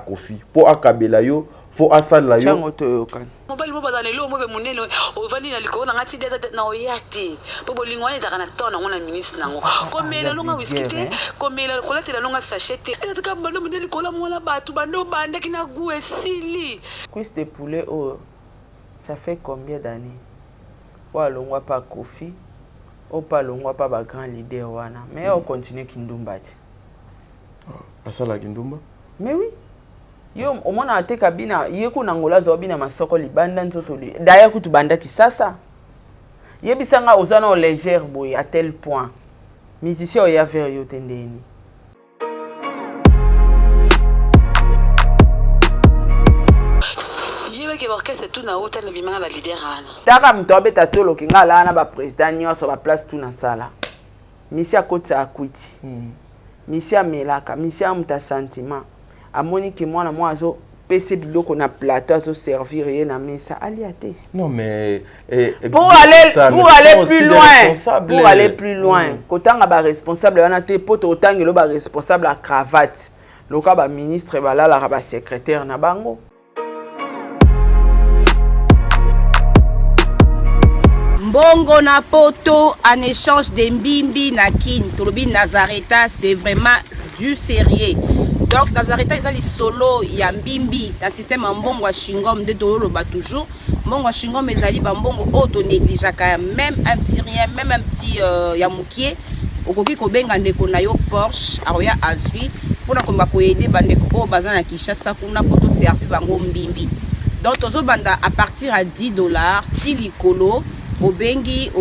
Kofi pour akabela yo faut asala yo mobali mo bazana lelo mo be munene ovandi na likolo na ngati deza na oyate po bolingo wana ezaka na tona ngona ministre nango komela longa wiskite komela kolatela longa sachete ela taka bando munene likolo mola batu bando banda kina goût esili cuisse de poulet oh ça fait combien d'années wa longwa pa Kofi o pa longwa pa ba grand leader wana mais on continue kindumba ti asala kindumba mais oui yo omona ate kabina yeku nangola zo bina masoko libanda nzoto li daya kutu banda kisasa yebisanga ozana o légère boy à tel point musicien o ya vers yo tendeni yebeke orchestre tout na uta na bimana ba leader ana taka mtobe tatolo kinga la na ba président nyoso ba place tout na sala misia kota akwiti misia melaka misia muta sentiment amoni que moi na moi azo pc biloko na plateau azo servir ye na mesa aliate non mais pour aller plus loin kotanga ba responsable wana te poto otangelo ba responsable à cravate loka ba ministre balala ba secrétaire na bango Mbongo na poto en échange de mbimbi na kin tolobi Nazareta c'est vraiment du sérieux. Donc Nazareta ils ont les solo ya mbimbi dans système mbongo chingom de tolo ba toujours mbongo chingom ezali ba mbongo auto négligeaka même un petit rien même un petit ya mukie okoki ko benga ndeko na yo Porsche aroya azui pona ko ba ko aider bandeko o bazana Kinshasa kuna poto servir bango mbimbi. Donc tozo banda à partir à $10 tilikolo obengi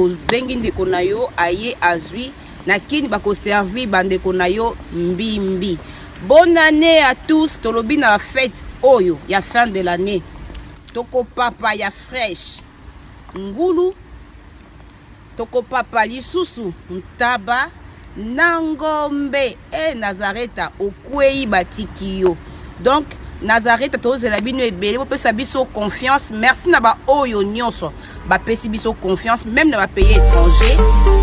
ndeko na yo aye azui na kini bako servir bandeko na yo mbimbi. Bonne année à tous. Tolobi na fête oyo ya fin de l'année. Toko papa ya fresh. Ngulu. Toko papa lisusu ntaba nangombe e Nazareta okwei batiki yo. Donc Nazareta tozela bino ebele po pesa biso confiance. Merci na ba oyo nyonso ba pesi biso confiance même na ba pays étranger.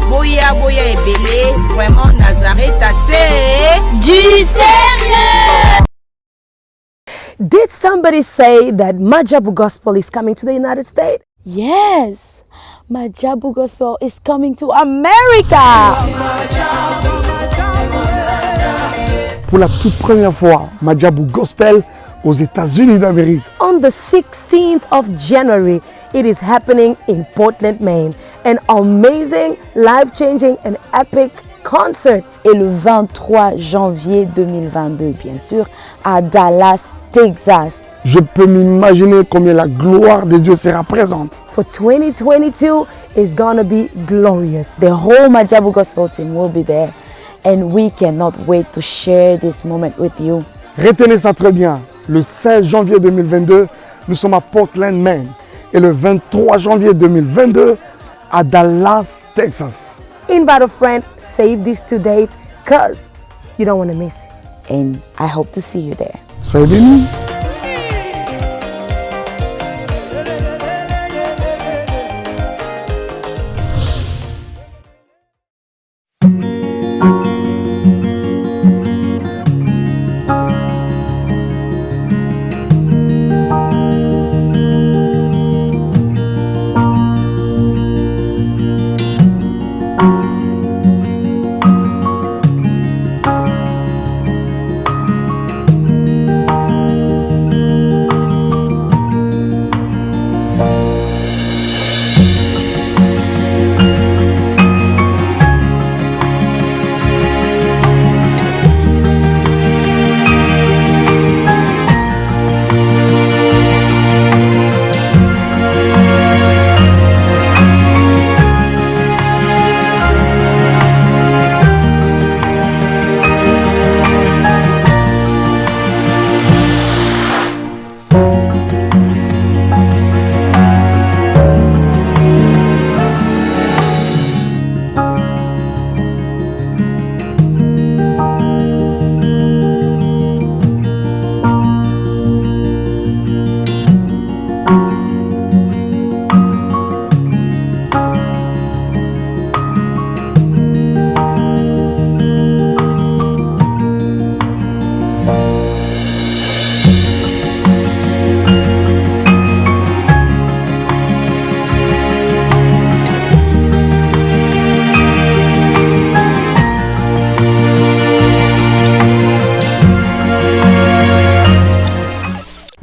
Boya ebele vraiment Nazareta c'est du sérieux. Did somebody say that Majabu Gospel is coming to the United States? Yes, Majabu Gospel is coming to America. Pour la toute première fois, Majabu Gospel aux États-Unis d'Amérique. On the 16th of January, it is happening in Portland, Maine. An amazing, life-changing and epic concert. Et le 23 janvier 2022, bien sûr, à Dallas, Texas. Je peux m'imaginer combien la gloire de Dieu sera présente. For 2022, it's gonna be glorious. The whole Majabu Gospel team will be there. And we cannot wait to share this moment with you. Retenez ça très bien. Le 16 janvier 2022, nous sommes à Portland, Maine. Et le 23 janvier 2022, à Dallas, Texas. Invite a friend, save these two dates, because you don't want to miss it. And I hope to see you there. Soyez bénis.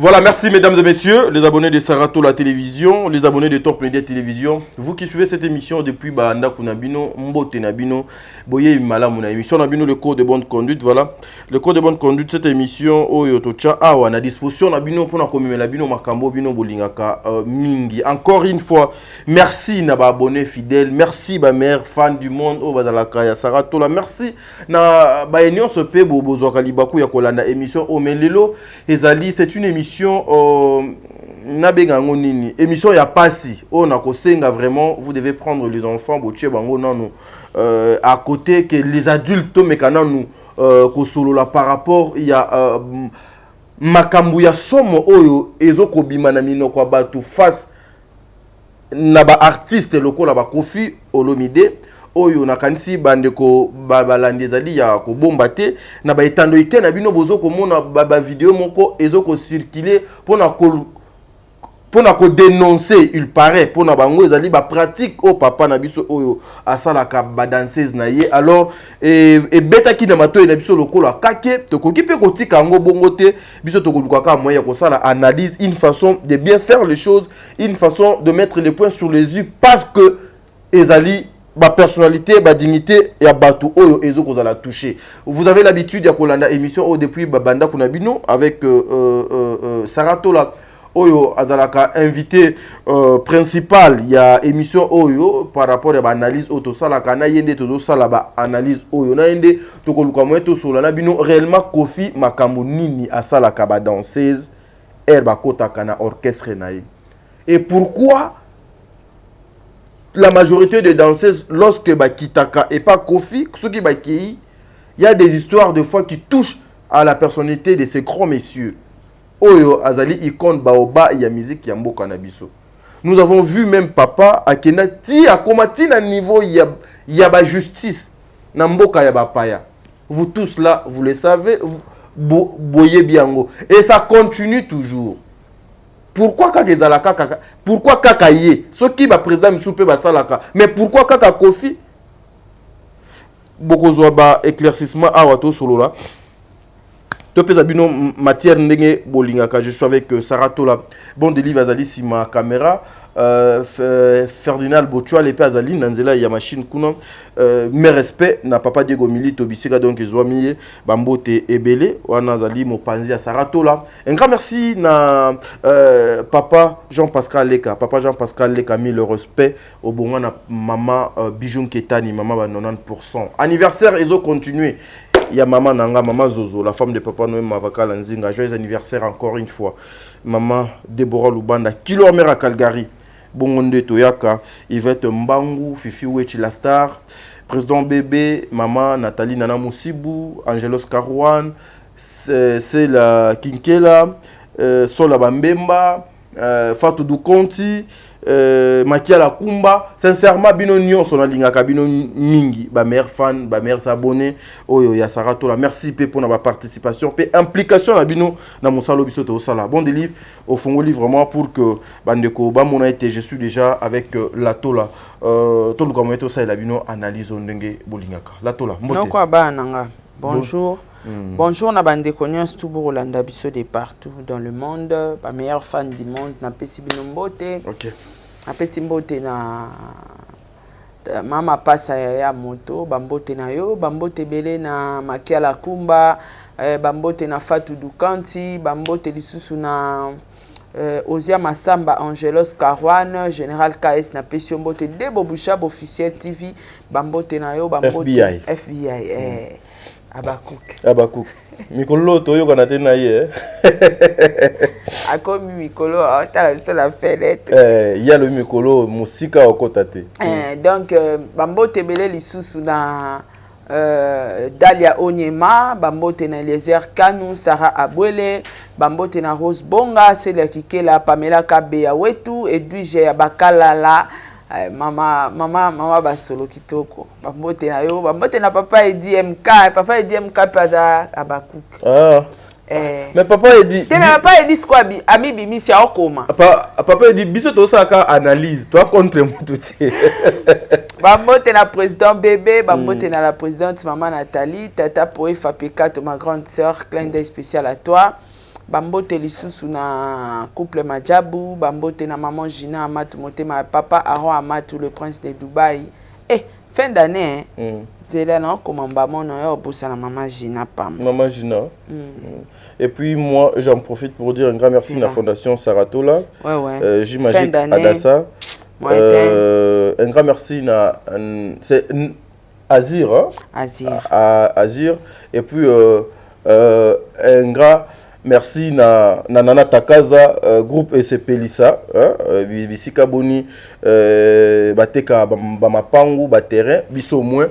Voilà, merci mesdames et messieurs, les abonnés de Sarato la télévision, les abonnés de Top Media Télévision. Vous qui suivez cette émission depuis Banda Kunabino, Mbote Nabino, Boye Malamuna, émission Nabino, le code de bonne conduite. Voilà, le code de bonne conduite, cette émission, Oyotocha, on a disposition Nabino pour nous Nabino Makambo, Bino Bolingaka, Mingi. Encore une fois, merci Naba abonné fidèle, merci ma mère, fan du monde, Bazalaka, ya Sarato la, merci na Baenion Sope, Bozo Kalibaku, Yakolanda, émission Omelelo, Ezali, c'est une émission. Émission ya passi on a kosenga vraiment vous devez prendre les enfants botier bango nano à côté que les adultes mais kana nous kosolola par rapport il y a makambu ya somo oyo ezoko bimana mino kwa batu face na ba artiste lokola ba Kofi Olomide oyo nakanisi bandeko balandezali ya ko bomba te na ba etando ite na bino bozo ko mona ba vidéo moko ezoko circuler pona ko dénoncer il paraît pona bango ezali ba pratique o papa na biso oyo asala ka ba danseuse na ye alors et betaki na mato na biso lokola kake to ko kipe ko tika ngo bongo te biso to ko lukaka moya ko sala analyse une façon de bien faire les choses une façon de mettre les points sur les i parce que ezali ba personnalité, ba dignité ya batu oyo ezo kozala toucher. Vous avez l'habitude ya kolanda émission depuis Banda Kunabino avec Sarato la oyo azalaka invité principal ya émission oyo par rapport à analyse auto sala kana yende tozo sala ba analyse oyo na yende to koluka moeto sola na bino réellement Kofi makambo nini asala ka ba danseuse herba kota kana orchestre nae. Et pourquoi la majorité des danseuses, lorsque Kitaka et pas Kofi, ceux qui il y a des histoires de fois qui touchent à la personnalité de ces grands messieurs. Oyo Azali icône baoba ya musique ya mboka na biso. Nous avons vu même papa akena ti akomati na niveau ya ba justice na mboka ya bapaya. Vous tous là, vous le savez, boyez biango et ça continue toujours. Pourquoi kaka pourquoi kaka ye ce qui va président Msoupe basalaka mais pourquoi kaka Kofi bokozwa ba éclaircissement awato solo là to pesa bino matière ndenge bolingaka je suis avec Sarato là bon délivre azali sima caméra Ferdinand Bochua les azali nanzela ya machine kuna mes respect na papa Diego Milito bisika donc ezwamiye bambote ebele wana azali mopanzi ya Sarato là un grand merci na papa Jean-Pascal Leka mis le respect au bon na maman Bijoun Ketani maman ba 90% anniversaire ezo continuer. Il y a maman Nanga, maman Zozo, la femme de papa Noé Mavaka Lanzinga. Joyeux anniversaire encore une fois. Maman Deborah Lubanda, Kilomera Calgary, Bongonde Toyaka, Yvette Mbangu, Fifi Wechi la star, Président Bébé, maman Nathalie Nana Moussibou, Angelos Karouane, c'est la Kinkela, Sola Bambemba, Fatou Dukonti, Makia la Kumba, sincèrement bino nyon son alingaka bino mingi ba mère fan ba mère s'abonner oyo ya Sarato la merci pe pour na participation pe implication la bino na mosalo biso to sala bon délivre au fongoli vraiment pour que bandeko ba mona été je suis déjà avec la tola to luka moeto sa la bino analyse ndenge bolingaka la tola mbote noko ba nanga bonjour. Bonjour na bande nyonso tout Rolanda biso de partout dans le monde, ba meilleur fan du monde na pesi bino mbote. OK. Na pesi mbote na mama pasa ya moto, bambote na yo, bambote belé na Makia la Kumba, bambote na Fatou Dukanti, bambote lisusu na Ozia Masamba Angelos Karouane, Général KS na pesi mbote Debo Bouchab officiel TV, bambote na yo, bambote FBI. Abakouk. Mikolo toyo kanate na ye. Akomi mikolo ta la fenêtre. Ya le mikolo musika okotate. Donc bambote belé lisusu na Dalia Onyema, bambote na Eliezer Kanu, Sarah Abwele, bambote na Rose Bonga, Célia Kikela, Pamela Kabeya Wetu, Edwige ya Bakalala. Mama basolo kitoko bambote na yo bambote na papa EDMK paza Abakouk mais papa edi papa edi quoi ami bimisi a okoma papa edi biso to saka analyse toi contre mututi bambote na président bébé bambote na la présidente maman Nathalie tata Poe Fapeka ma grande sœur clin d'œil spécial à toi bambote lisusu na couple Majabu, bambote na maman Gina Amatou Motema, papa Aaron Amatou, le prince de Dubaï. Eh, fin d'année, c'est là non comme maman non bossa na maman Gina Pam. Maman Gina. Et puis moi, j'en profite pour dire un grand merci à la fondation Saratola. Ouais. J'imagine Adassa. Un grand merci c'est Azir, hein? Azir. Et puis un grand merci na Nana Takaza, groupe SCP Lisa, Bisika Boni, Bateka Bamapangu, Baterrain, Biso moins,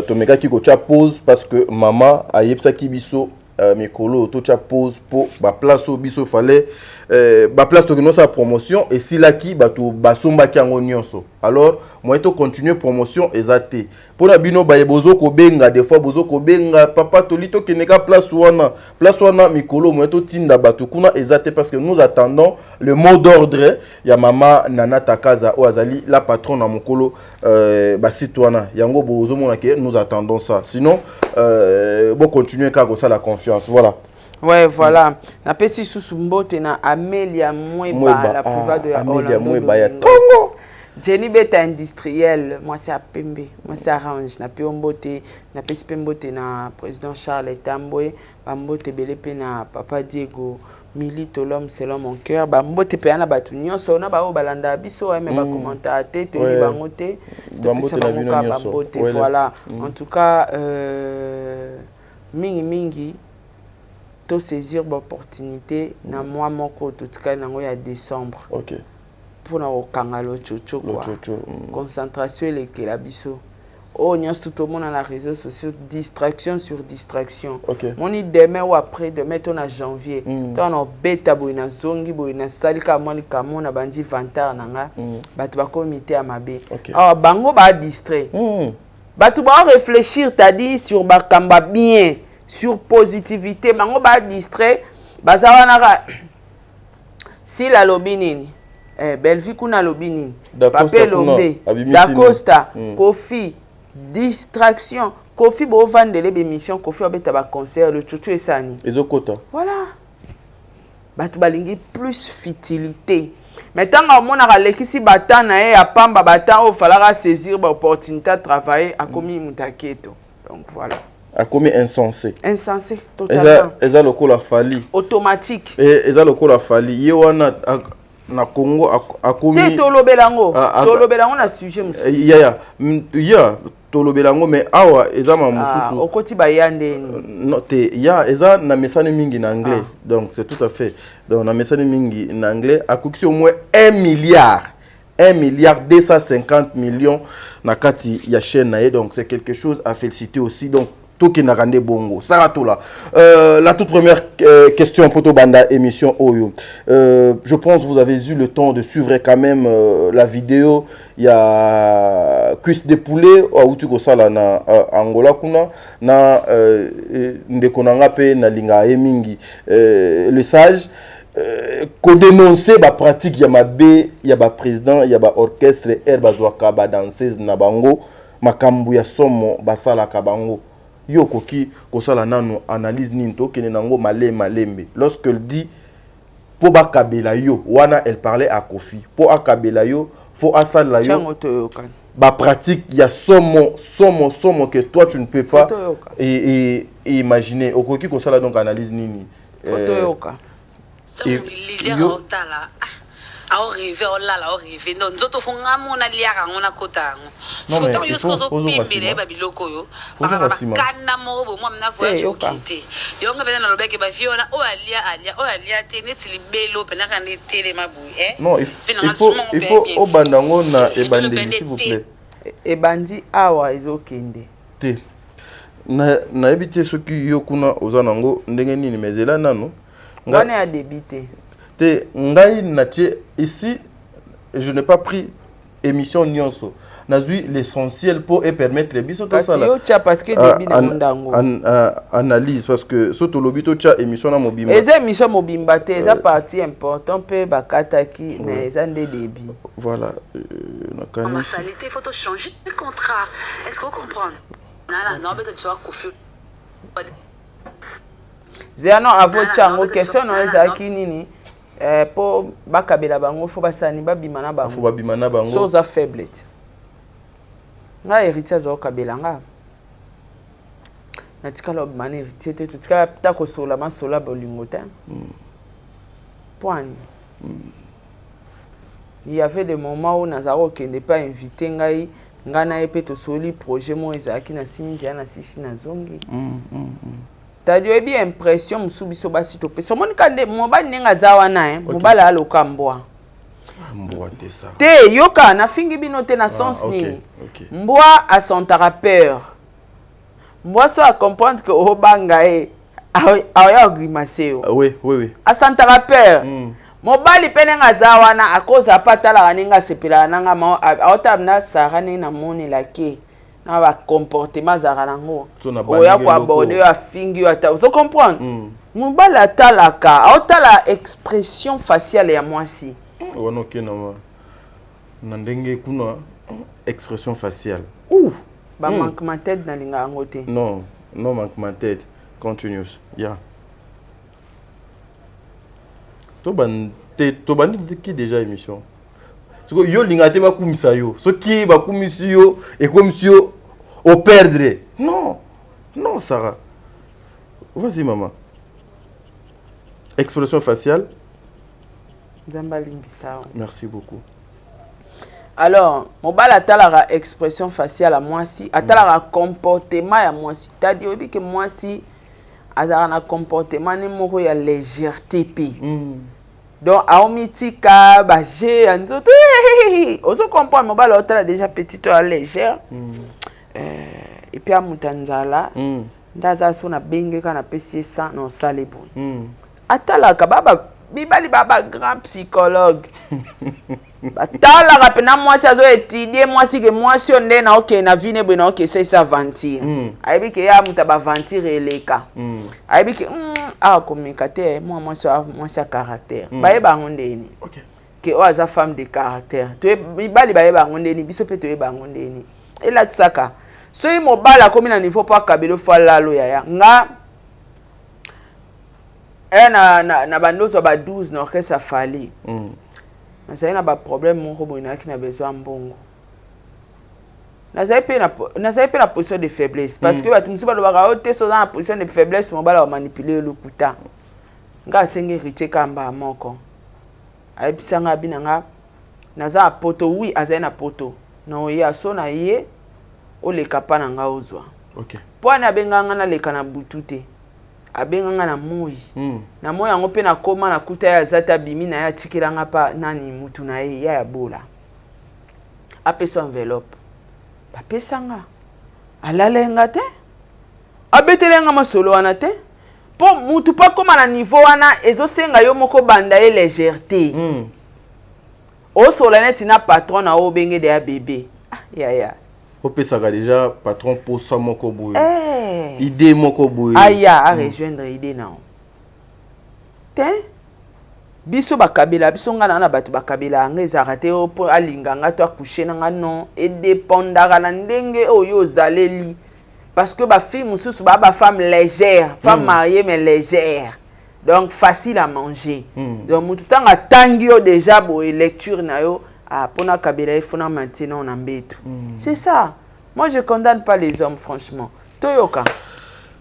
Tomeka qui kocha pause parce que maman a yepsa ki biso Mikolo, tocha pause pour ba place au biso fallait ba place to sa promotion et si la ki bato basomba ki ango nyonso. Alors moi to continuer promotion ezate pour na bino ba bozo ko benga des fois bozo ko benga papa tolito keneka place wana Mikolo moi to tinda bato kuna ezate parce que nous attendons le mot d'ordre ya mama Nana Takaza o azali la patronne na Mokolo ba sitwana yango bozo mona ke nous attendons ça sinon bon continuer ka ko ça la confiance voilà. Ouais, voilà. Na pesi sous mbote na Amélia Mweba, la privée de Amélia Mweba ya Tongo. Jenny Beta industriel, moi c'est à Pembe, moi c'est Arrange, na Pembote, na pesi Pembote na président Charles Tamboué, bambote belepe na papa Diego, Milito l'homme selon mon cœur, bambote pe na batu nyonso na ba o balanda biso mais ba commentaire te to li bangote, bambote na bino bambote voilà. En tout cas mingi to saisir l'opportunité na moi moko tout cas nango ya décembre. OK. Pour na okangalo chocho quoi. Concentration et la biso. Oh nyas tout le monde dans les réseaux sociaux distraction sur distraction. OK. Mon demain ou après demain ton à janvier. Ton on beta boina zongi boina salika monika mona bandi 20h nanga. Batu ba comité à mabe. Ah bango ba distrait. Batu ba réfléchir t'as dit sur bakamba bien. Sur positivité, bango ba distrait, bazawana si la lobinini, Belvi kuna lobinini, Papé Lombe, Dacosta, Kofi, distraction, Kofi bo vandele bémission, Kofi obeta ba concert, le chouchou et sani. Ezokota. Voilà. Batu balingi plus futilité. Maintenant, on a l'équipe batana et à Pamba batan, il fallait saisir l'opportunité de travailler à Komi Mutaketo. Donc voilà. A commis insensé. Insensé, totalement. Eza lokola fali. Automatique. Eza lokola fali. Yewana na Congo a commis. Te tolobelango. Tolobelango na sujet monsieur. Ya tolobelango mais awa eza ma mususu. Okoti ba yande. Non te ya eza na mesane mingi na anglais. Donc c'est tout à fait. Donc na mesane mingi na anglais a kokisi au moins 1 milliard. 1,250 millions na kati ya chaîne na ye. Donc c'est quelque chose à féliciter aussi. Donc Toki Narande Bongo. Saratola. La toute première question pour Banda émission Oyo. Je pense que vous avez eu le temps de suivre quand même la vidéo. Il y a cuisse de poulet ou tu kosala na Angola kuna na ndekonanga pe na linga emingi le sage ko dénoncer ba pratique ya mabe ya ba président ya ba orchestre bazwaka ba danseuse na bango makambu ya somo basala ka bango. Yo koki kosala nanu analyse ninto kene nango malembe lorsque elle dit po ba kabela yo wana elle parlait à Kofi po akabela yo faut asala yo ba pratique ya somo que toi tu ne peux pas et imaginer okoki kosala donc analyse nini photo yoka yo au rêver au là au rêver non nzoto fonga mona liaka ngona kotango non mais il faut pimbele ba biloko yo kana mo bo mwa mna voyage okite yo nga bena na lobeke ba viona o alia te neti libelo pena ka netele mabu non il faut au bandango na ebandeli s'il vous plaît ebandi awa ezokende te na ebite soki yo kuna ozanango ndenge nini mezela nano ngane a débité. Ici, je n'ai pas pris émission Nyonso. J'ai l'essentiel pour permettre les biso parce que analyse parce que surtout le bito cha émission na mobimba. Les émissions mobimba te ça partie important pe bakata ki mais ça des débit. Voilà. En salité, il faut changer le contrat. Est-ce que vous comprenez? Non, peut-être tu vas confier. Zéano avo chango question no ezaki nini po bakabela bango fo basani babimana bango. Fo babimana bango. Soza faiblette. Nga héritier zo kabela nga. Na tikala obimana héritier te tikala pita ko sola masola bolingo te. Point. Il y avait des moments où Nazaro qui n'est pas invité ngai ngana epeto soli projet mo ezaki na simbi na sishi na zongi. T'as dû bien impression musubiso basi to pesa mon kande mobali nenga zawa na mobala aloka mbwa. Mbwa te ça. Te yoka na fingi bino te na sens nini. Mbwa a son peur. Mbwa so a comprendre que obanga aya grimacer. Oui, oui, oui. A son peur. Mobali penenga zawana a cause apatala waninga sepela nanga ma aotamna sarane na moni lake. Na ba comportement zarango oya kwa border ya fingi ata vous comprenez mobala atalaka aotala expression faciale ya mwasi wana ke na ndenge kuna expression faciale ba manquement tête na linga ngote non manquement tête continuous ya to bandi qui déjà émission. Parce que yo lingate ba kumisa yo. Ce qui ba kumisi yo et comme si yo au perdre. Non. Non Sarah. Vas-y maman. Expression faciale. Merci beaucoup. Alors, mobala talara expression faciale à moi si, atalara comportement à moi si. T'as dit que moi si azara comportement ni moko ya légèreté pi. Donc, à omitika, bagé, anzoto, oso comprendre, mon bal hôtel déjà petit à légère. Et puis à Moutanzala, ndaza so na benge kana pesi ça non sale bon. Atala kababa bibali baba grand psychologue. Atala rapena moi si azo étudier moi si que moi si on est na OK na vie ne bon OK c'est ça ventir. Aibi que ya mutaba ventir eleka. Aibi que communicateur moi si caractère. Baye bangondeni. OK. Que oza femme de caractère. To bibali baye bangondeni biso pe to ye bangondeni. Et là tsaka. So yi mobala komi na niveau pa kabelo fala lo ya nga na bandozo ba 12 na orchestre fali. Na ça na ba problème mon robo na ki na besoin mbongo. Na ça pe na position de faiblesse parce que batumsi ba ba ote so na position de faiblesse mobala wa manipuler le kuta. Nga senge rite kamba moko. Ai pisanga binanga na za poto oui azai na poto. No ya so na ye o le kapana nga ozwa. OK. Pwana benganga na leka na butute. Abenganga na moyi. Na moyi yango pe na koma na kuta ya zata bimi na ya tikilanga pa nani mutu na ye ya bola. Apeso enveloppe. Ba pesanga. Alalenga te. Abetelenga masolo wana te. Po mutu pa koma na niveau wana ezosenga yo moko banda ye légèreté. O solaneti na patron na o benge de ya bébé. Ya. Opesaka déjà patron pour ça moko boye. Idée moko boye. Aya a rejoindre idée na. Te biso bakabela biso ngana na batu bakabela ngeza raté o po alinganga to akoucher na non et dépendara na ndenge oyo zaleli parce que ba fille mususu ba femme légère, femme mariée mais légère. Donc facile à manger. Donc mutu tanga tangio déjà boye lecture na yo. Pona kabila il faut na maintenant on embête. C'est ça. Moi je condamne pas les hommes franchement. Toyoka.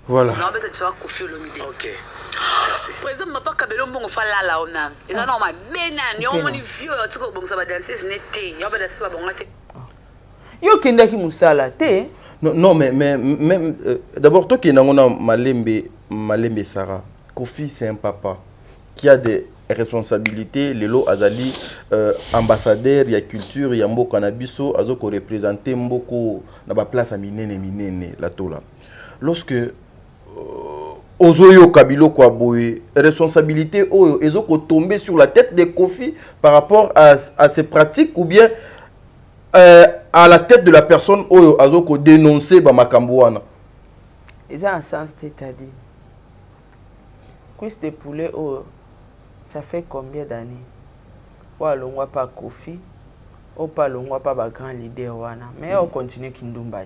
Voilà. Non peut-être tu vas confier le midi. OK. Merci. Par exemple, ma pas kabelo mbongo fa la la ona. Eza na ma benani yo moni vieux otiko bongsa ba danser nete. Yo ba danser ba bonga te. Yo kendaki musala te. Non mais même d'abord toi qui na ngona malembe Sarah. Kofi c'est un papa qui a des responsabilité lelo azali ambassadeur ya culture ya mboka na biso azoko représenter mboko na ba place a minene la tola lorsque ozoyo kabilo kwa boye responsabilité oyo ezoko tomber sur la tête de Kofi par rapport à ses pratiques ou bien à la tête de la personne oyo azoko dénoncer ba makambo wana eza un sens c'est-à-dire cuisse de poulet oyo. Ça fait combien d'années? Ou alongwa pas Kofi, ou pas alongwa pas ba grand leader wana. Mais on continue Kindumba.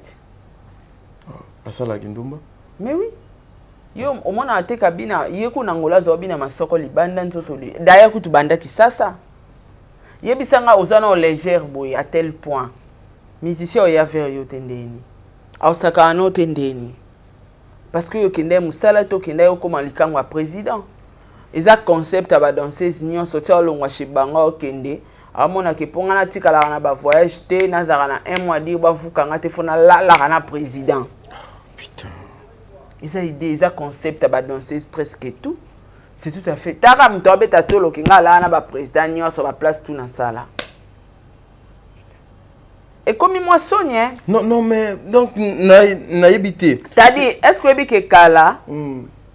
Ah ça la Kindumba? Mais oui. yo omona ateka bina yeku nangola zo bina masoko libanda nzoto d'ailleurs kutu banda kisasa yebisanga ozana légère boy à tel point musicien oya vers yo tendeni ausaka no tendeni parce que yo kende musala to kende yo koma likango président eza concept aba danseuse nyonso tia olongwa chez bango kende amona ke ponga na tikala na ba voyage te nazaka na 1 mois dire ba vukanga te fona la na président. Putain. Eza idée, eza concept aba danseuse presque tout. C'est tout à fait. Taka mtobe tatolo kinga la na ba président nyonso ba place tout na sala. Et comme moi sogne. Non mais donc na yebité. T'as dit est-ce que bike kala?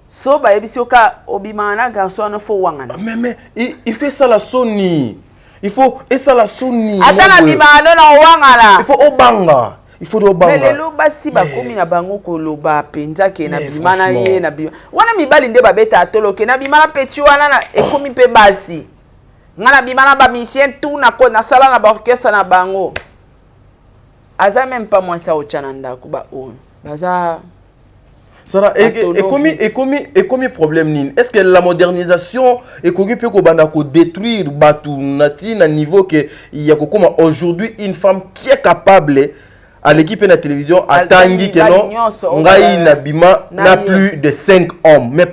So ba ebisioka obimana garçon na fo wangana. Mais il fait ça la Sony. Il faut et ça la Sony. Atana bimana na wangana. Il faut obanga. Il faut obanga. Mais lelo basi ba komi na bango koloba penza ke na bimana ye na bimana. Wana mibali nde ba beta atolo ke na bimana peti wana na ekomi pe basi. Ngana bimana ba musicien tout na ko na sala na ba orchestre na bango. Aza même pas moi ça au chananda kuba on. Baza Sarah, et comme problème nin. Est-ce que la modernisation est qu'on peut détruire Batu Nati à niveau que il y a comme aujourd'hui une femme qui est capable à l'équipe de la télévision à Tanguy que non Ngai Nabima n'a plus de 5 hommes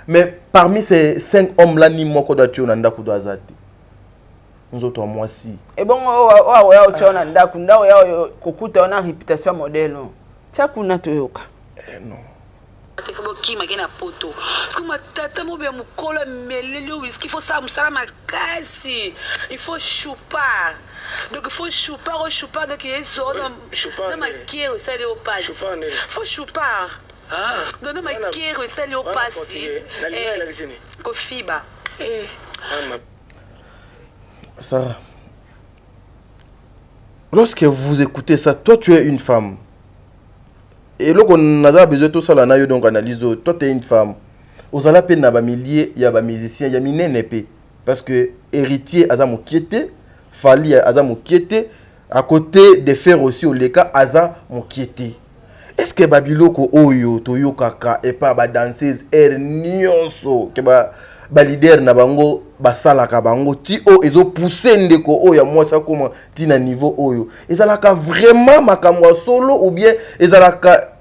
mais parmi ces 5 hommes là ni moko d'atio nanda kudazati. Nous autres moi si. Et bon o chona ndaku ndawo ya kokuta ona réputation modèle. Chakuna toyoka. Non. Il faut qu'il m'ait un poteau. Comme tata mo be mukolo melelio whisky, il faut ça musala makasi. Il faut choupar. Donc il faut choupar donc il est sur dans ma kier au sel au pas. Faut choupar. Ah. Dans ma kier au sel au pas. Kofiba. Sarah. Lorsque vous écoutez ça, toi tu es une femme. Et là, on a besoin de tout ça, là, donc analyse. Toi, tu es une femme. Aux ala peine na milliers, il y a des musiciens, il y a mine n'épée. Parce que héritier, Aza Mokiete, Fali, Aza Mokiete, à côté de faire aussi au Leka, Aza Mokiete. Est-ce que Babiloko Oyo, Toyo Kaka, et pas ba danseuse, Nyonso, que ba leader na bango, basala ka bango, ti o, ezo poussé ndeko Oyo, moi ça comment, ti na niveau Oyo. Ezalaka vraiment makamwa solo, ou bien ezalaka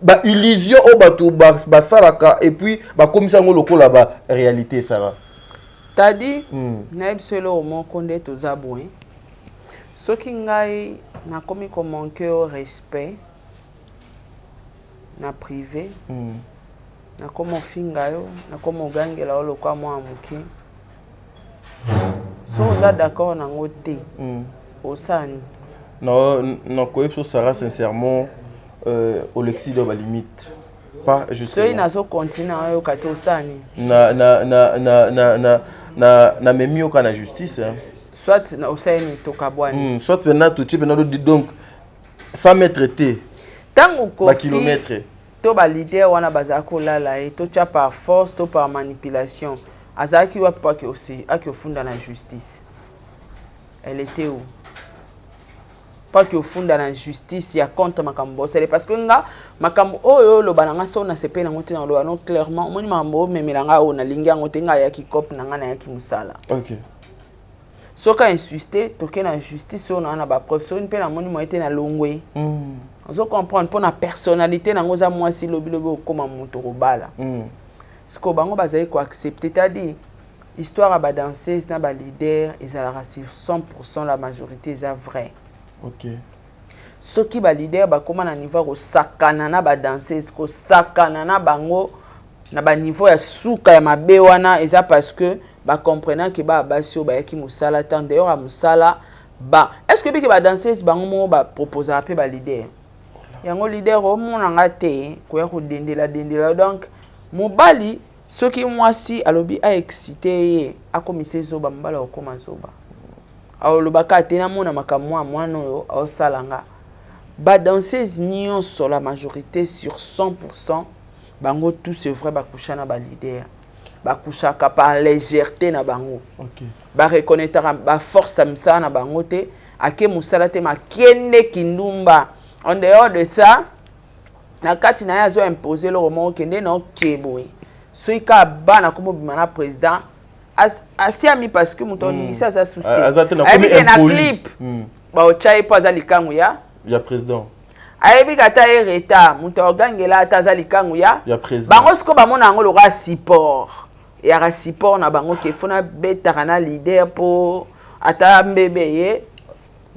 ba illusion o batu basalaka, et puis ba komisa ngo loko la ba réalité ça va. T'as dit, naib solo au mon konde to zabouin. Ce qui ngai na komi ko manquer au respect na privé. Na komo finga yo, na komo gangela olo kwa mwa muki. So oza d'accord na ngote. Osani. Non, quoi que Sarah sincèrement au lexi de la limite. Pas juste. So ina so continent yo kate osani. Na memi au kana justice. Soit na osani to kabwani. Soit maintenant tout tu maintenant donc sans me traiter. Tango ko kilomètre. To ba leader wana bazako lala et to tia par force to par manipulation azaki wa pas que aussi aki ofunda na justice. Elle était où? Pas que ofunda na justice ya contre makambo c'est parce que nga makambo oyo lo bananga so na sepe na ngote na lo non clairement moni mambo memelanga o na lingi ngote nga ya ki cop na nga na ya ki musala. OK. Soka insister toke na justice on na ba preuve so une pe na moni mo été na longwe. On comprendre pour la personnalité na ngoza moi si lobi comme moto robala. Ce que bango bazai ko accepter t'a dit histoire à ba danseuse na ba leader ils ala sur 100% la majorité est vrai. OK. Ce qui ba leader ba comment na niveau ko sakana na ba danseuse ko sakana na bango na ba niveau ya suka ya mabe wana eza parce que ba comprenant que ba basio ba yaki musala tant d'ailleurs a musala ba est-ce que bi ba danseuse bango mo ba proposer apé ba leader yango leader o mona ngate ko ya ko dendela donc mobali soki mwasi alobi a excité a commissaire zoba mbala o koma zoba alobaka tena mona makamwa mwana yo o salanga ba danseuse nyonso la majorité sur 100% bango tout c'est vrai ba kushana ba leader ba kushaka par légèreté na bango. OK. Ba reconnaître ba force amsa na bango te ake musala te makende kindumba. En dehors de ça, na kati na ya zo imposer le roman kende na okeboy soika bana comme bimana président asiami parce que muto ni ça ça souté avec na clip ba ochai pa za likangu ya président ayebi kata ereta muto ogangela ata za likangu ya président bango siko ba mona ngo loka support ya support na bango ke fona beta kana leader po ata mbebe ye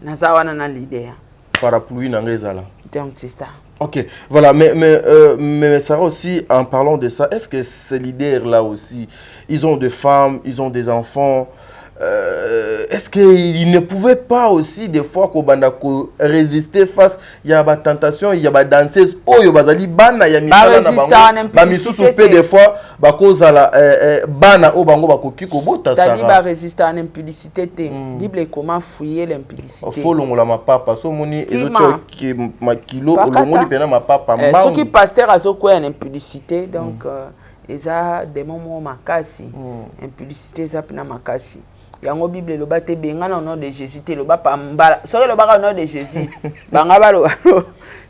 na za wana na leader parapluie na ngezala donc c'est ça. Ok, voilà, mais Sarah aussi, en parlant de ça, est-ce que ces leaders-là aussi, ils ont des femmes, ils ont des enfants, est-ce qu'ils ne pouvaient pas aussi, des fois, résister face à la tentation, il y a des danseuses, oh, il y a des bana, il y a des des fois, cause à la bana, oh, bango, bako bota, ça dit, bah, résister à l'impudicité, Bible, comment fouiller l'impudicité. Il faut l'ongola ma papa, so moni, et l'autre qui ma kilo, l'ongoli pena ma papa, ceux qui pasteur à ce quoi l'impudicité, donc, ils ont des moments makasi, impudicité, ça pena makasi. Yango Bible le bate bengana au nom de Jésus te le ba pambala sori le ba au nom de Jésus banga ba lo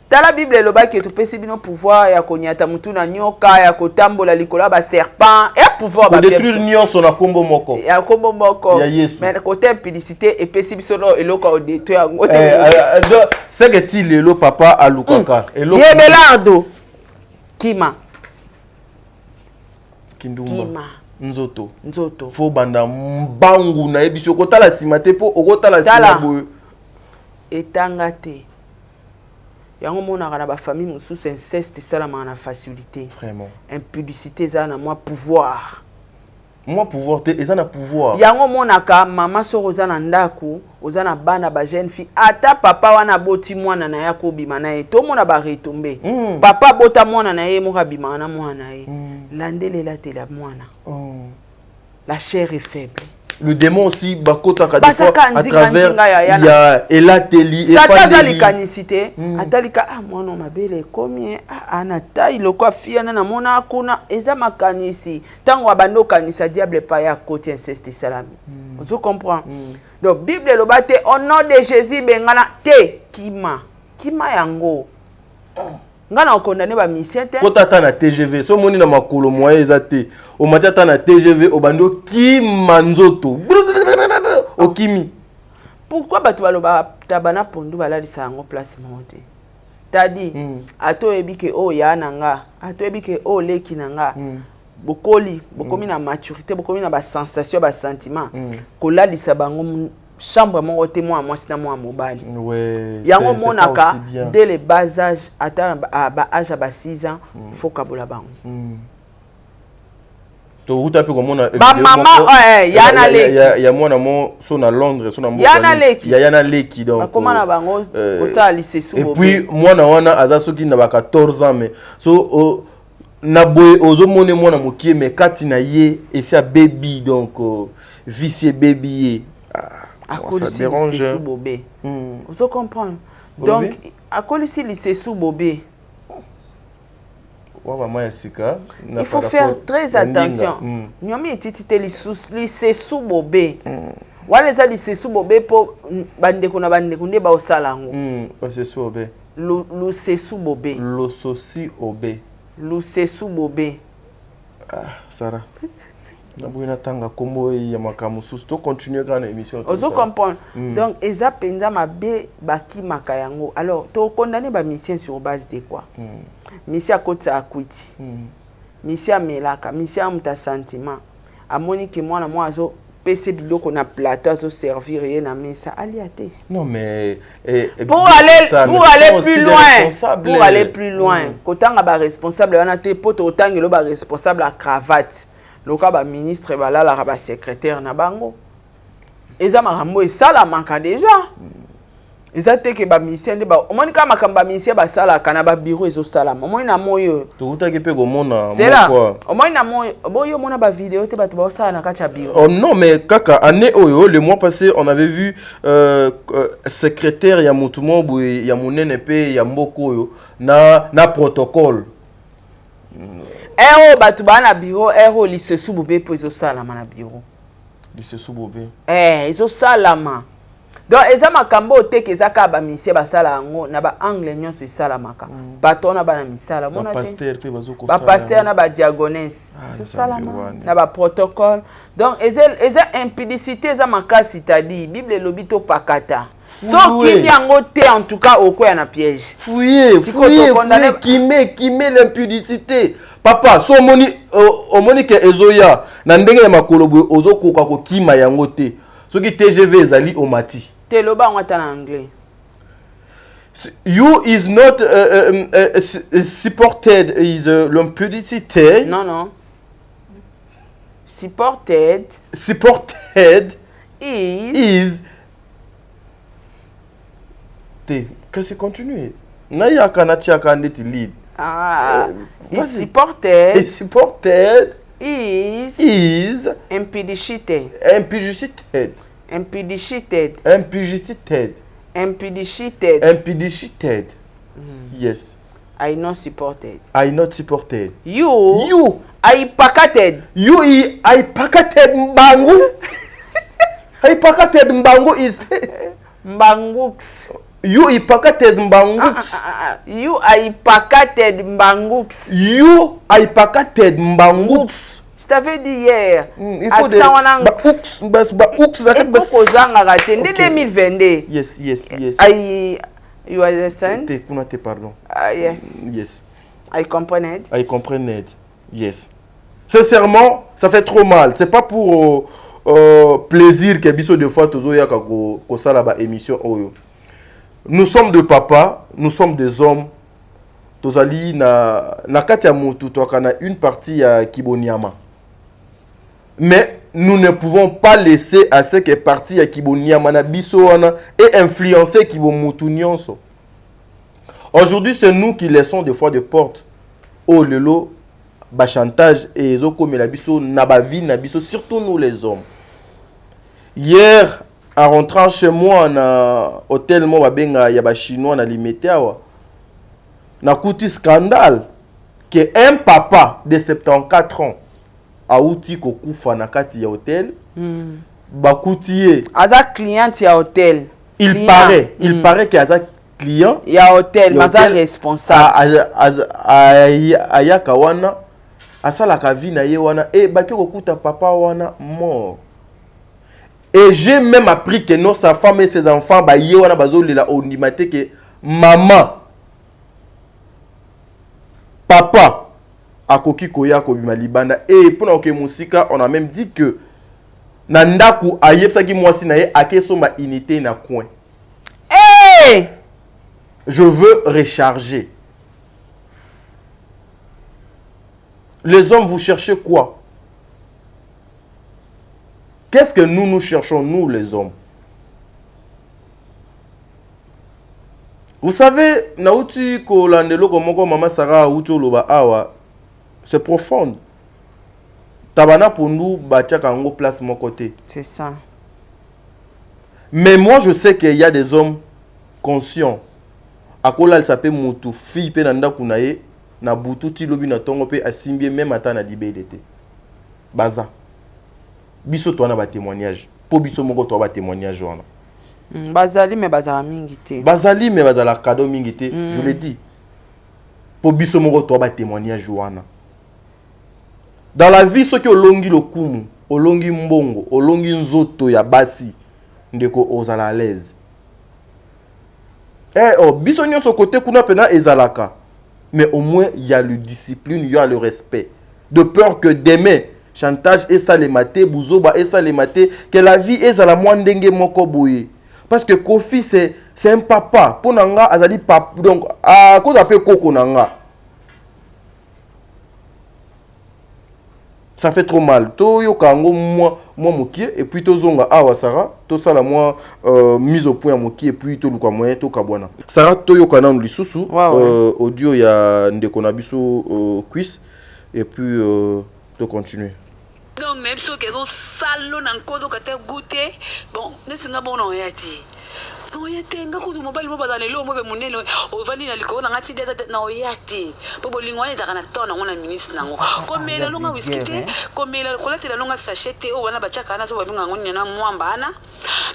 tala Bible le ba ki to pesi bino pouvoir ya konyata mutu na nyoka ya kotambola likola ba serpent et pouvoir ba détruire nyonso na kombo moko ya kombo moko ya Yesu mais côté impudicité et pesi biso no eloko o détruire yango c'est que ti lelo papa alukaka eloko Yebelardo Kima Kindumba Nzoto. Nzoto. Fo banda mbangu na ebiso kotala simate po okotala simaboyo. Etangate. Yango mona kana ba famille mususu inceste sala na facilité. Vraiment. Impudicité za na moi pouvoir. Moi pouvoir te eza na pouvoir. Yango mona ka mama soko za na ndaku, oza na bana ba jeune fille ata papa wana boti mwana na yako bima na ye to mona ba retomber. Papa bota mwana na ye mo bima na mwana ye. Landele la te la mwana. La chair est faible. Le démon aussi bakota ka des fois à travers il y a elateli et famille canicité atalika moi non mabele combien ana taille le quoi fia na mona kuna eza makanisi tango abando kanisa diable pa ya côté inceste salam tu comprends donc Bible le bate au nom de Jésus bengana te kima yango ngana okondane ba mission te kota ta na TGV so moni na makolo moye ezate o matata na TGV o bando kima nzoto o kimi pourquoi batu baloba tabana pondu balalisa yango place monte tadi ato ebike o ya nanga ato ebike o leki nanga bokomi na maturité bokomi na ba sensation ba sentiment kolalisa bango chambre mon témoin moi c'est moi mobile ouais yango monaka dès le bas âge ata ba âge ba 6 ans faut kabola bango to uta pe komona ba mama yana leki ya mwana mo so na Londres so na mboka yana leki donc comment na bango au ça lycée sous et puis mwana wana aza soki na ba 14 ans mais so na boy ozomone mwana mokie mais kati na ye et ça baby donc vicié baby à cause de lycée sous bobé vous comprenez donc à cause de lycée sous bobé il faut faire très attention nyomi titite lycée sous bobé wale za lycée sous bobé po bandeko na bandeko nde ba osala ngo c'est sous bobé lycée sous bobé lo sosi obé lycée sous bobé Sarah na tanga kombo ya makamu susu to continuer dans l'émission ozo comprendre donc eza penza mabe baki makayango alors to condamner ba mission sur base de quoi mission akota akwiti mission melaka mission muta sentiment amoni que mwana moi azo pese biloko na plateau azo servir ye na mesa aliate non mais pour aller plus loin kotanga ba responsable wana te poto otangelo ba responsable à cravate loka ba ministre balala ba secrétaire na bango eza makambo esala manka déjà eza te ke ba mission de ba omoni ka makamba mission ba sala kana ba bureau ezo sala omoni na moyo to utaki pe ko mona quoi omoni na moyo boyo mona ba vidéo te ba to ba sala na kacha bureau oh non mais kaka année oyo le mois passé on avait vu secrétaire ya mutumo boye ya monene pe ya mboko oyo na protocole batu ba na bureau lycée sous bobé po ezo sala na bureau lycée sous bobé ezo sala ma donc eza makambo te ke zaka ba misie basala ngo na ba angle nyonso esala maka bato na bana misala mona te ba pasteur na ba diagonesse sala na ba protocole donc eza impudicité eza makasi tadi bible lobi to pakata soki yango te en tout cas okoya na piège fouiller qui met l'impudicité papa so omoni ke ezoya na ndenge ya makolo boye ozokoka kokima yango te soki TGV ezali omati te loba ngata na anglais you is not supported is l'impudicité non supported is te qu'est-ce continue naya kana tiaka ndeti lead is supported is impudicité yes I not supported you I pakated mbangu I pakated mbangu is mbangux you ipakated mbangux you I pakated mbangux je t'avais dit hier il faut des dès 2022 yes you understand pardon yes I comprened yes sincèrement ça fait trop mal c'est pas pour plaisir que biso de fois tozoya ko sala ba émission oyo nous sommes de papa nous sommes des hommes tozali na kati ya mutu tokana une partie ya Kiboniama mais nous ne pouvons pas laisser à ce que partie ya Kiboniama na biso wana et influencer Kibomutu nyonso. Aujourd'hui c'est nous qui laissons des fois de portes au lelo ba chantage et ezoko mais la biso na ba vie na biso surtout nous les hommes. Hier en rentrant chez moi na hôtel mo babenga ya ba chinois na limité awa na kuti scandale que un papa de 74 ans a outi ko kufa na kati ya hôtel ba kutie aza client ya hôtel il paraît que aza client ya hôtel maza responsable ayaka wana asala ka vie na ye wana et ba ko kuta papa wana mort. Et j'ai même appris que non, sa femme et ses enfants, bah, y a bazolela ondimate que maman, papa, akoki koya kobima libanda. Et pour que musika, on a même dit que nandaku ayep saki mwasi na ye ake soma unité na coin. Hey! Je veux recharger. Les hommes, vous cherchez quoi? Qu'est-ce que nous cherchons, nous les hommes? Vous savez, nauti ko landelo komoko mama Sarah uto loba awa, c'est profond. Tabana pour nous batiaka ngo place mon côté. C'est ça. Mais moi je sais qu'il y a des hommes conscients. Akola il s'appelle mutu fille pe nanda kunaye na butu ti lobi na tongo pe asimbie même ata na libelete. Baza. Biso to na ba témoignage po biso moko to ba témoignage wana bazali mais bazala mingi te bazala cadeau mingi te je l'ai dit po biso moko to ba témoignage wana dans la vie soki olongi lokumu olongi mbongo olongi nzoto ya basi ndeko ozala à l'aise biso nyonso côté kuna pena ezalaka mais au moins il y a le discipline il y a le respect de peur que demain chantage et ça les maté bouzoba et ça les maté que la vie est à la moindenge moko boye parce que Kofi c'est un papa pour nanga azali papa donc à cause appelle koko nanga ça fait trop mal to yo kango moi mokie et puis to zonga awa Sarah to sala moi mise au point mokie et puis to luka moyen to kabwana Sarah to yo kana lisusu audio ya ndeko na biso quiz et puis de continuer. Donc même si on salon encore donc à goûter bon ne singa bon non yati non yati nga ko mobile mo badane lo mo be munene o vani na liko na ngati deza na yati po bolingwane za kana tona ngona ministre nango komela longa whiskite komela kolatela longa sachete o wana bachaka na so babinga ngonya na mwamba ana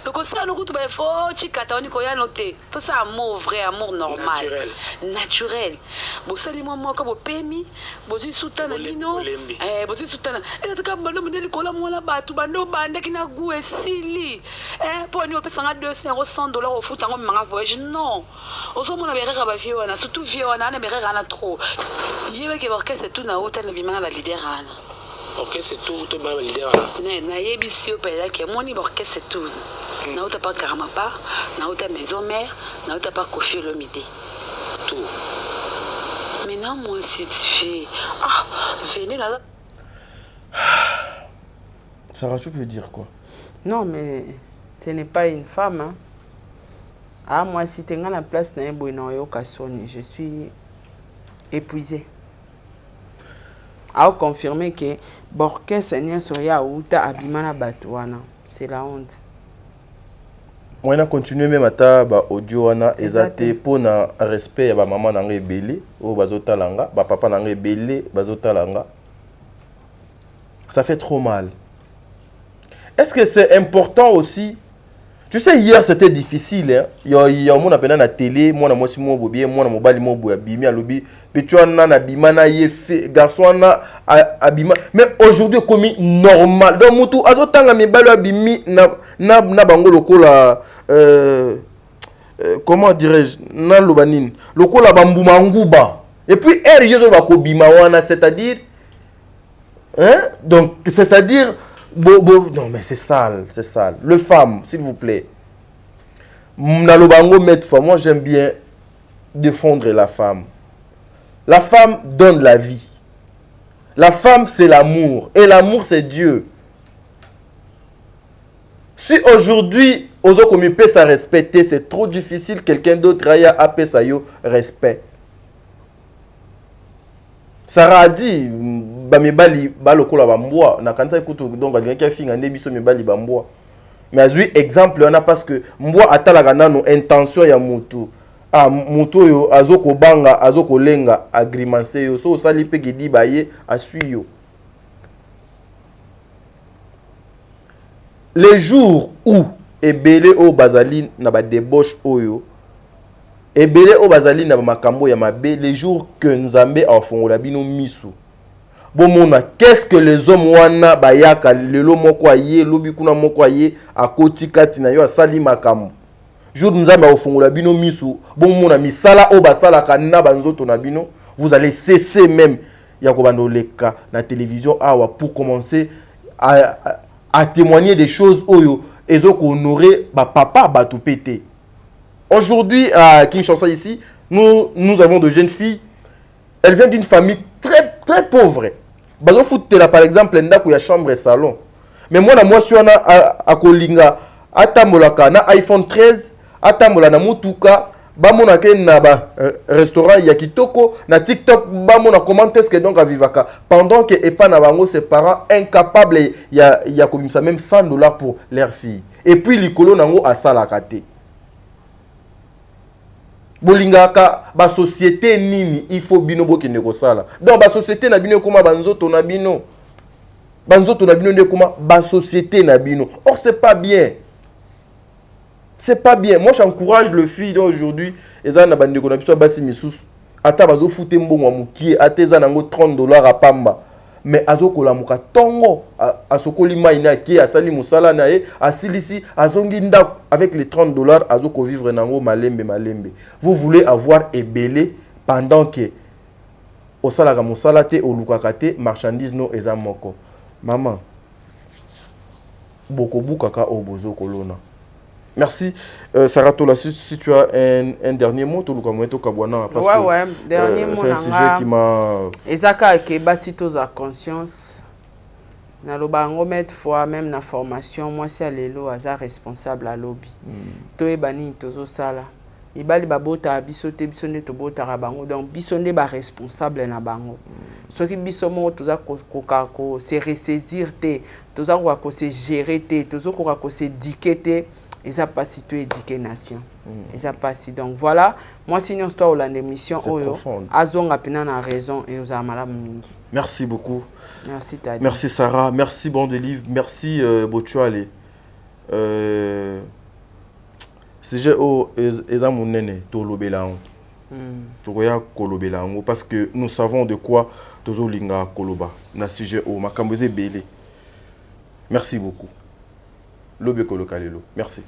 donc ça nous coûte ben fort chikata on ko ya noté tout ça amour vrai amour normal naturel bo sali moi ko bo pemi bo zi sutana bino bo zi sutana et ka balo mdeli ko la mo la batu bando bande kina gu esili pour nous pesa nga $200 au foot ngo manga voyage non ozo mona bereka ba vie wana surtout vie wana na bereka na trop yebe ke orchestre tout na uta na bimana ba leader ana orchestre tout ba leader ana na yebi si o pela ke moni orchestre tout na uta pas Karamapa na uta maison mère na uta pas Kofi Olomide tout maintenant moi c'est fait ah venez là Sarah, tu peux dire quoi? Non, mais ce n'est pas une femme. Hein. Ah, moi, si tu es à la place d'un je suis épuisée. A confirmé que Borke Seigneur Soya Outa Abimana Batouana. C'est la honte. Moi, je continue même à ba audio wana ezate pour na respect ba maman na ngebele o bazota langa ba papa na ngebele bazota langa. Ça fait trop mal. Est-ce que c'est important aussi? Tu sais, hier c'était difficile. Hein? Il y a un monde à la télé, moi na si moi bobie, moi na mobali mo boya bimi à lobby, petua na na bima na yefe, garçon na abima. Mais aujourd'hui comme normal. Donc mutu azotanga mibalo abimi na bango lokola comment dirais-je na lobanine. Lokola bambuma nguba. Et puis er yezo ba ko bima wana, c'est-à-dire hein? Donc c'est-à-dire non mais c'est sale, c'est sale. Le femme, s'il vous plaît. Moi j'aime bien défendre la femme. La femme donne la vie. La femme c'est l'amour. Et l'amour c'est Dieu. Si aujourd'hui, Ozo Komipe sa respecter, c'est trop difficile, quelqu'un d'autre a appelé ça yo respect. Sarah a dit ba mibali ba lokola bamboa na kanza ekuto donc quelqu'un qui a finga ne biso mibali bamboa mais azui exemple on a parce que mboa atala nano intention ya mutu mutu yo azoko banga azoko lenga agrimancer yo so sali pe gidi baye asui yo les jours où ebele o bazali na ba débauche oyo ebele o bazali na makambo ya mabe les jours que Nzambe a fongola bino misu bomona qu'est-ce que les hommes wana bayaka lelo moko aye lobi kuna moko aye akoti kati na yo asali makambo jour Nzambe a fongola bino misu bomona misala o basala kana banzoto na bino vous allez cesser même ya ko bandoleka na télévision awa pour commencer à témoigner des choses oyo ezoko honorer ba papa batu pété. Aujourd'hui, à Kinshasa, ici, nous avons de jeunes filles. Elles viennent d'une famille très, très pauvre. Bazo foutela, par exemple, il y a chambre et salon. Mais moi, je suis à Kolinga, à Tambolaka, na iPhone 13, à Tambola, na Mutuka, bamona ke na ba restaurant ya kitoko, na TikTok, bamona comment est-ce que donc à Vivaka. Pendant que Epa na bango, ses parents incapables, il y a comme ça, même $100 pour leurs filles. Et puis, l'icolo nango à Salakate. Bolingaka ba société nini il faut bino boki nekosala donc ba société na bino koma banzoto na bino ne koma ba société na bino or c'est pas bien moi j'encourage le fille d'aujourd'hui eza na bandeko na biso basi misusu ata bazo fute mbongo mukie ateza nango $30 à pamba mais azokola muka tongo asokoli maina ki asali musala na e asilisi azongi nda avec les $30 azoko vivre nango malembe. Vous voulez avoir ebele pendant que osala ka musala te olukaka te marchandise no eza moko. Maman boko bukaka obozo kolona. Merci. Sarah Tola, si tu as un dernier mot, parce que dernier mot, c'est un sujet qui m'a... Ezaka ke basitos à conscience. Na lobango mettre fois même na formation, moi si alelo aza responsable à lobby. Toye bani tozo sala. Ibali babota bisote bisonde to bota rabango donc bisonde ba responsable na bango. Soki bisomo toza ko se ressaisir te, toza ko se gérer te, tozo ko se diquer et ça pas si tu éduquer nation. Et ça pas si donc voilà, moi sinon toi la émission oyo azonga pena na raison et aux amala. Merci beaucoup. Merci Tadi. Merci Sarah, merci Bon de Livre, merci Botuale. sujet o eza monene tolobela yango tokoya kolobela yango parce que nous savons de quoi tozolinga koloba na sujet o makambo eza ebele. Merci beaucoup. Lobe koloka lelo. Merci.